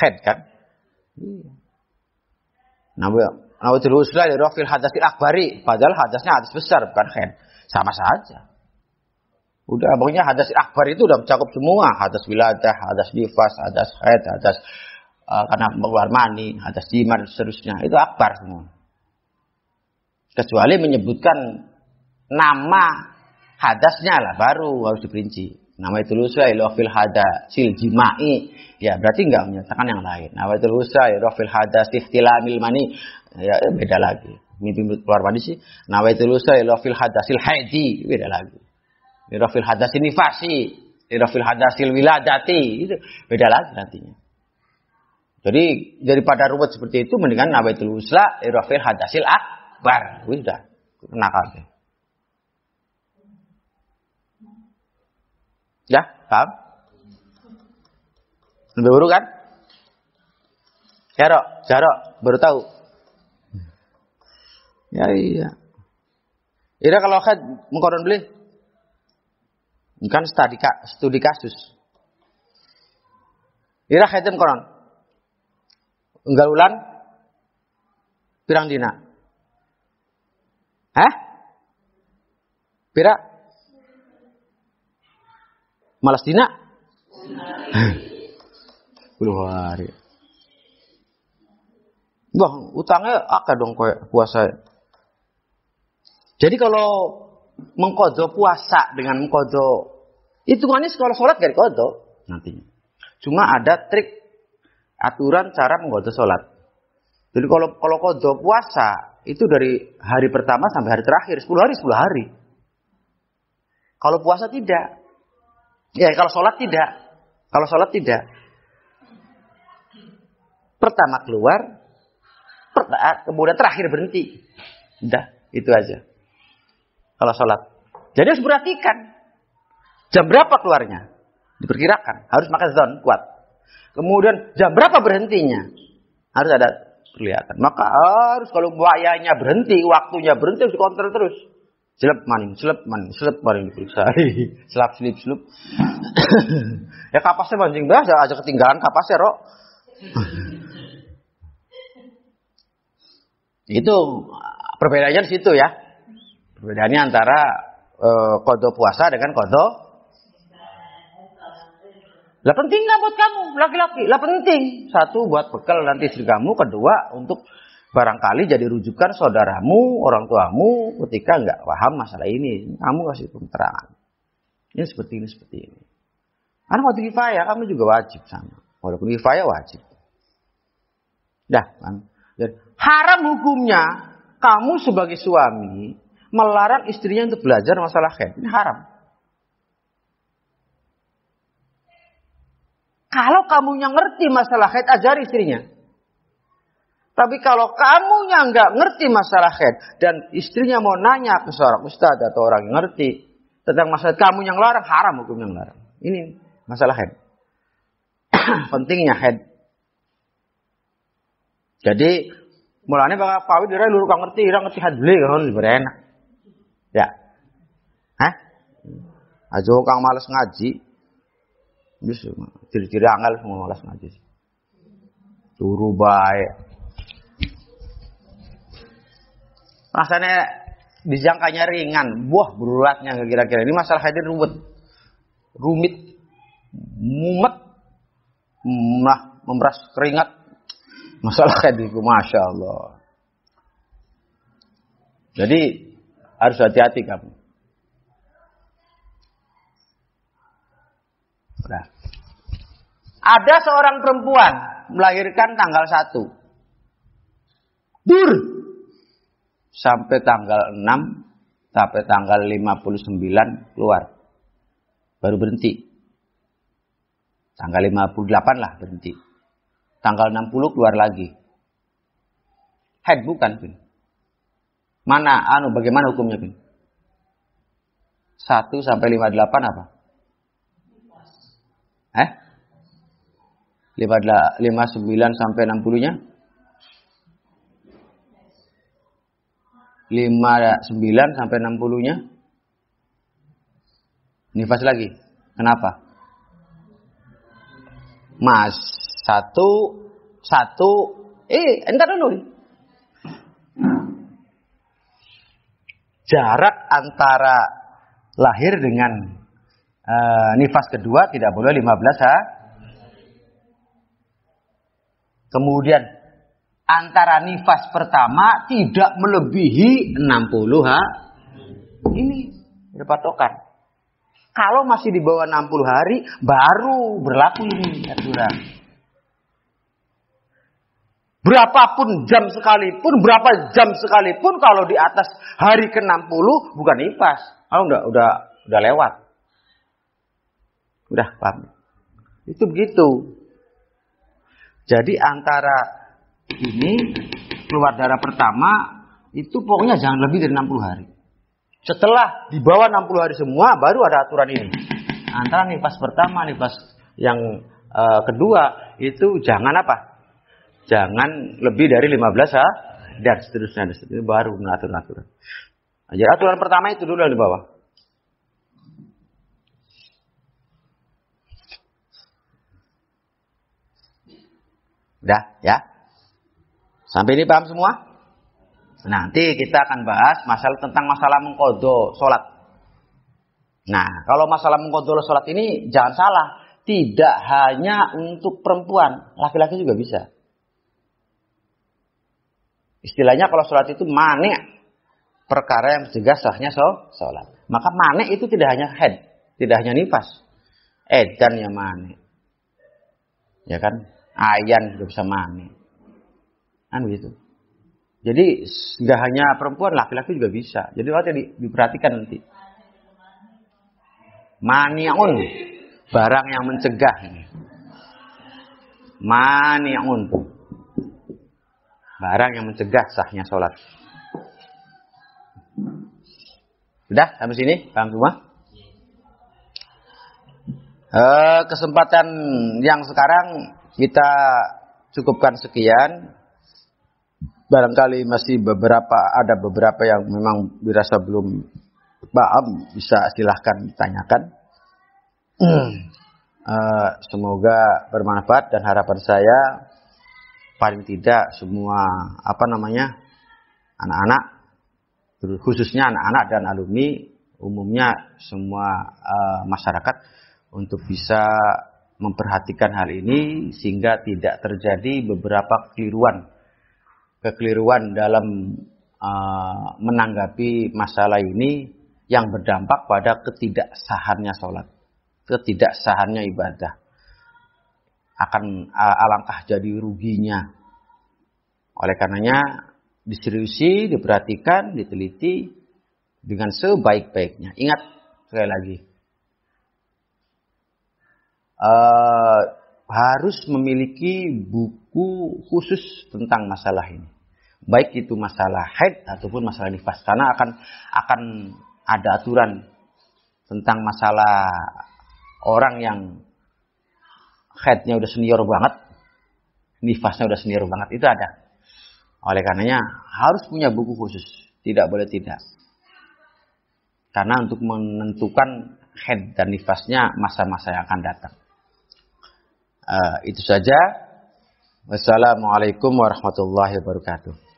Speaker 1: haid kan? Iya. Nawaitul usla li rafil hadasil akbari, padahal hadasnya hadas besar bukan haid. Sama saja. Udah pokoknya hadas akbar itu udah mencakup semua, hadas wiladah, hadas nifas, hadas haid, hadas karena keluar mani, hadas jima dan seterusnya. Itu akbar semua. Kecuali menyebutkan nama hadasnya lah baru harus diperinci. Nama itu lusa ilofil hadasil jima'i. Ya berarti enggak menyatakan yang lain. Nama itu lusa ilofil hadas ikhtilamil mani. Ya beda lagi. Mimpi keluar mani sih. Nama itu lusa ilofil hadasil haidi. Beda lagi. Ilofil hadasil nifasi. Ilofil hadasil wiladati. Itu beda lagi nantinya. Jadi daripada ruwet seperti itu mendingan nama itu lusa ilofil hadasil akbar. Sudah. Kena kabeh. Ya, paham? Lebih baru kan? Jarok, baru tahu. Ya iya. Ira kalau haid mengkoron beli? Kan studi kasus. Ira haid mengkoron? Enggal ulan? Pirang dina? Hah? Pira? Malas dina? 10 hari. Wah, utangnya akeh dong kayak puasa. Jadi kalau mengqadha puasa dengan mengqadha hitungannya kalau sholat gak diqadha nantinya. Cuma ada trik aturan cara mengqadha sholat. Jadi kalau qadha puasa itu dari hari pertama sampai hari terakhir 10 hari. Kalau puasa tidak. Ya, kalau sholat tidak. Pertama keluar, kemudian terakhir berhenti. Udah, itu aja. Kalau sholat. Jadi harus perhatikan. Jam berapa keluarnya? Diperkirakan. Harus pakai zon kuat. Kemudian jam berapa berhentinya? Harus ada kelihatan. Maka harus kalau wayanya berhenti, waktunya berhenti harus dikontrol terus. Selep maning diperiksa. Selap. Ya kapasnya mancing bahasa aja ketinggalan kapasnya, Rok. Itu perbedaannya di situ ya. Perbedaannya antara qadha puasa dengan qadha. Lah penting nggak buat kamu laki-laki? Lah penting. Satu buat bekal nanti istri kamu, kedua untuk barangkali jadi rujukan saudaramu, orang tuamu ketika nggak paham masalah ini. Kamu kasih penerangan. Ini seperti ini. Karena waktu kifayah kamu juga wajib sama. Walaupun kifayah wajib. Dah, kan? Jadi, haram hukumnya kamu sebagai suami melarang istrinya untuk belajar masalah haid. Ini haram. Kalau kamu yang ngerti masalah haid, ajari istrinya. Tapi kalau kamunya nggak ngerti masalah haid dan istrinya mau nanya ke seorang ustaz atau orang yang ngerti tentang masalah kamu yang larang, haram hukum yang larang. Ini masalah haid. Pentingnya haid. Jadi mulanya bakal pawit dira luru kang ngerti haid beli kan lebih enak. Ya. Hah? Ajo kang males ngaji. Wis ciri-ciri angel semua males ngaji. Turu bae. Rasanya disangkanya ringan, beratnya kira-kira. Ini masalah hadir rumit, mumet, memeras keringat. Masalah hadir itu, masya Allah. Jadi harus hati-hati kamu. Nah. Ada seorang perempuan melahirkan tanggal 1. Sampai tanggal 6, sampai tanggal 59 keluar. Baru berhenti. Tanggal 58 lah berhenti. Tanggal 60 keluar lagi. Haid bukan, Bin? Bagaimana hukumnya, Bin? 1 sampai 58 apa? 59 sampai 60-nya? 59 sampai 60-nya? Nifas lagi. Kenapa? Mas, entar dulu. Jarak antara lahir dengan nifas kedua tidak boleh 15 hari. Kemudian antara nifas pertama tidak melebihi 60 hari. Ini ada patokan. Kalau masih di bawah 60 hari baru berlaku ini aturan. Berapapun jam sekalipun, berapa jam sekalipun kalau di atas hari ke-60 bukan nifas. Kalau udah lewat. Udah paham. Itu begitu. Jadi antara ini keluar darah pertama itu pokoknya jangan lebih dari 60 hari. Setelah di bawah 60 hari semua baru ada aturan ini. Antara nifas pertama, nifas yang kedua itu jangan apa? Jangan lebih dari 15 hari dan seterusnya. Itu baru mengatur aturan. Nah, jadi aturan pertama itu dulu yang di bawah. Udah ya? Sampai ini paham semua? Nanti kita akan bahas tentang masalah mengqadha sholat. Nah, kalau masalah mengqadha sholat ini jangan salah. Tidak hanya untuk perempuan. Laki-laki juga bisa. Istilahnya kalau sholat itu mani' perkara yang mencegah sahnya sholat. Maka mani' itu tidak hanya haid. Tidak hanya nifas. Edan ya mani'. Ya kan? Ayan juga bisa mani. Kan begitu. Jadi nggak hanya perempuan, laki-laki juga bisa. Jadi waktu diperhatikan nanti. Mani'un, barang yang mencegah. Mani'un, barang yang mencegah sahnya sholat. Sudah sampai sini, paham semua? Kesempatan yang sekarang kita cukupkan sekian. Barangkali masih ada beberapa yang memang dirasa belum paham, bisa silahkan ditanyakan. Semoga bermanfaat dan harapan saya paling tidak semua anak-anak, khususnya anak-anak dan alumni, umumnya semua masyarakat untuk bisa memperhatikan hal ini sehingga tidak terjadi beberapa kekeliruan dalam menanggapi masalah ini yang berdampak pada ketidaksahannya sholat, ketidaksahannya ibadah. Akan alangkah jadi ruginya. Oleh karenanya diseriusi, diperhatikan, diteliti dengan sebaik-baiknya. Ingat sekali lagi, harus memiliki buku khusus tentang masalah ini. Baik itu masalah haid ataupun masalah nifas. Karena akan ada aturan tentang masalah orang yang haidnya udah senior banget, nifasnya udah senior banget, itu ada. Oleh karenanya harus punya buku khusus. Tidak boleh tidak. Karena untuk menentukan haid dan nifasnya masa-masa yang akan datang. Itu saja. Wassalamualaikum warahmatullahi wabarakatuh.